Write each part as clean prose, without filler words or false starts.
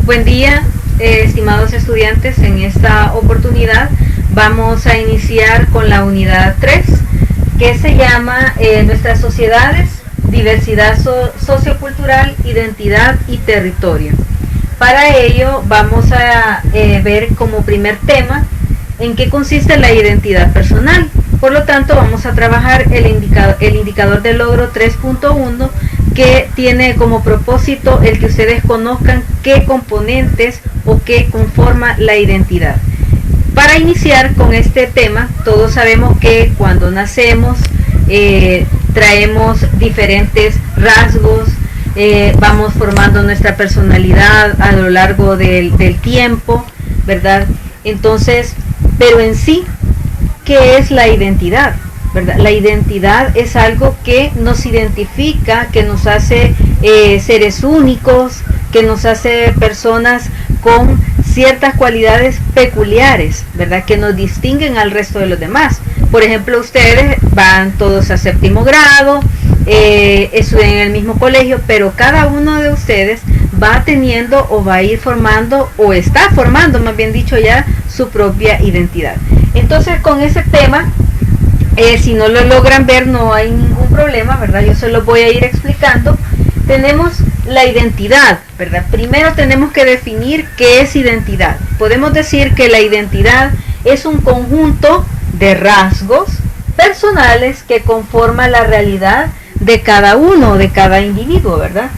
Buen día, estimados estudiantes. En esta oportunidad vamos a iniciar con la unidad 3, que se llama Nuestras sociedades, diversidad sociocultural, identidad y territorio. Para ello vamos a ver como primer tema en qué consiste la identidad personal. Por lo tanto, vamos a trabajar el indicador de logro 3.1, que tiene como propósito el que ustedes conozcan qué componentes o qué conforma la identidad. Para iniciar con este tema, todos sabemos que cuando nacemos traemos diferentes rasgos, vamos formando nuestra personalidad a lo largo del tiempo, ¿verdad? Entonces, pero en sí, ¿qué es la identidad? ¿Verdad? La identidad es algo que nos identifica, que nos hace seres únicos, que nos hace personas con ciertas cualidades peculiares, ¿verdad? Que nos distinguen al resto de los demás. Por ejemplo, ustedes van todos a séptimo grado, estudian en el mismo colegio, pero cada uno de ustedes va teniendo o va a ir formando o está formando, más bien dicho, ya su propia identidad. Entonces, con ese tema, si no lo logran ver, no hay ningún problema, ¿verdad? Yo se lo voy a ir explicando. Tenemos la identidad, ¿verdad? Primero tenemos que definir qué es identidad. Podemos decir que la identidad es un conjunto de rasgos personales que conforma la realidad de cada uno, de cada individuo, ¿verdad?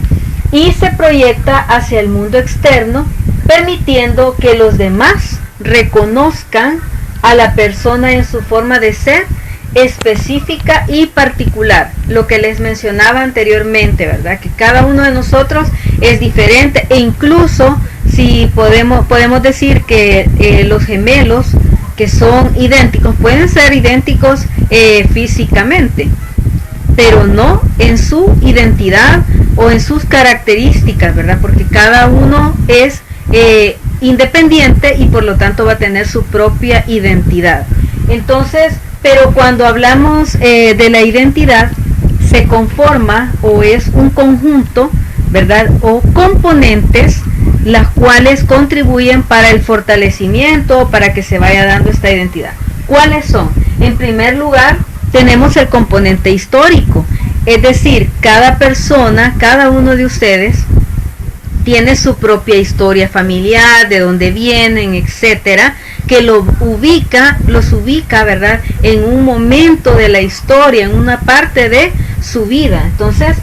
Y se proyecta hacia el mundo externo, permitiendo que los demás reconozcan a la persona en su forma de ser específica y particular, lo que les mencionaba anteriormente, ¿verdad? Que cada uno de nosotros es diferente, e incluso si podemos decir que los gemelos que son idénticos pueden ser idénticos físicamente, pero no en su identidad o en sus características, ¿verdad? Porque cada uno es independiente y por lo tanto va a tener su propia identidad. Entonces, pero cuando hablamos de la identidad, se conforma o es un conjunto, ¿verdad? O componentes, las cuales contribuyen para el fortalecimiento, para que se vaya dando esta identidad. ¿Cuáles son? En primer lugar, tenemos el componente histórico, es decir, cada persona, cada uno de ustedes tiene su propia historia familiar, de dónde vienen, etcétera, que los ubica, ¿verdad?, en un momento de la historia, en una parte de su vida. Entonces,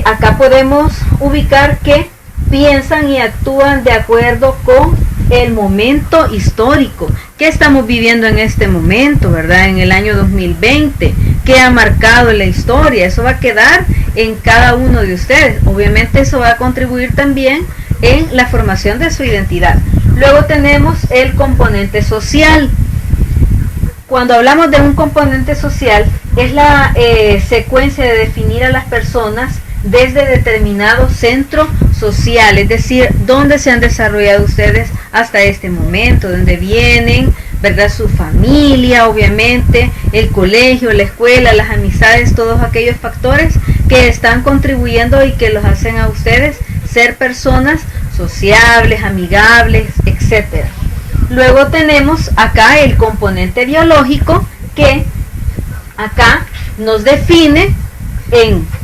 acá podemos ubicar que piensan y actúan de acuerdo con el momento histórico que estamos viviendo en este momento, ¿verdad? En el año 2020, que ha marcado la historia. Eso va a quedar en cada uno de ustedes. Obviamente eso va a contribuir también en la formación de su identidad. Luego tenemos el componente social. Cuando hablamos de un componente social, es la secuencia de definir a las personas desde determinado centro social, es decir, dónde se han desarrollado ustedes hasta este momento, dónde vienen, ¿verdad? Su familia, obviamente, el colegio, la escuela, las amistades, todos aquellos factores que están contribuyendo y que los hacen a ustedes ser personas sociables, amigables, etcétera. Luego tenemos acá el componente biológico, que acá nos define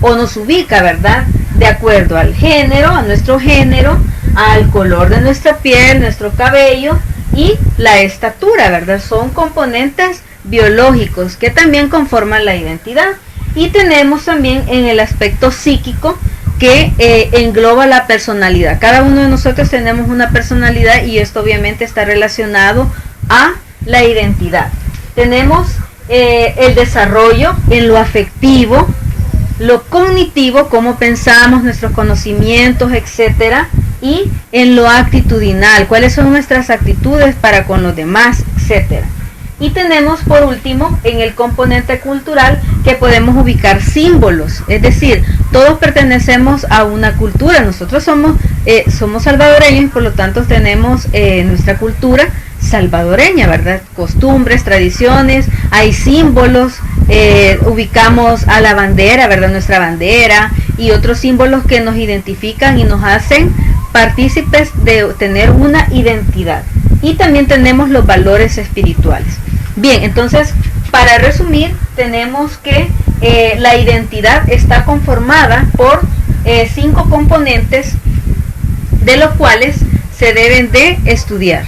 o nos ubica, ¿verdad?, de acuerdo al género, a nuestro género, al color de nuestra piel, nuestro cabello y la estatura, ¿verdad? Son componentes biológicos que también conforman la identidad. Y tenemos también en el aspecto psíquico, que engloba la personalidad. Cada uno de nosotros tenemos una personalidad y esto obviamente está relacionado a la identidad. Tenemos el desarrollo en lo afectivo, lo cognitivo, cómo pensamos, nuestros conocimientos, etcétera, y en lo actitudinal, cuáles son nuestras actitudes para con los demás, etcétera. Y tenemos por último en el componente cultural, que podemos ubicar símbolos, es decir, todos pertenecemos a una cultura. Nosotros somos salvadoreños y por lo tanto tenemos nuestra cultura salvadoreña, ¿verdad? Costumbres, tradiciones, hay símbolos, ubicamos a la bandera, ¿verdad? Nuestra bandera y otros símbolos que nos identifican y nos hacen partícipes de tener una identidad. Y también tenemos los valores espirituales. Bien, entonces, para resumir, tenemos que la identidad está conformada por 5 componentes, de los cuales se deben de estudiar.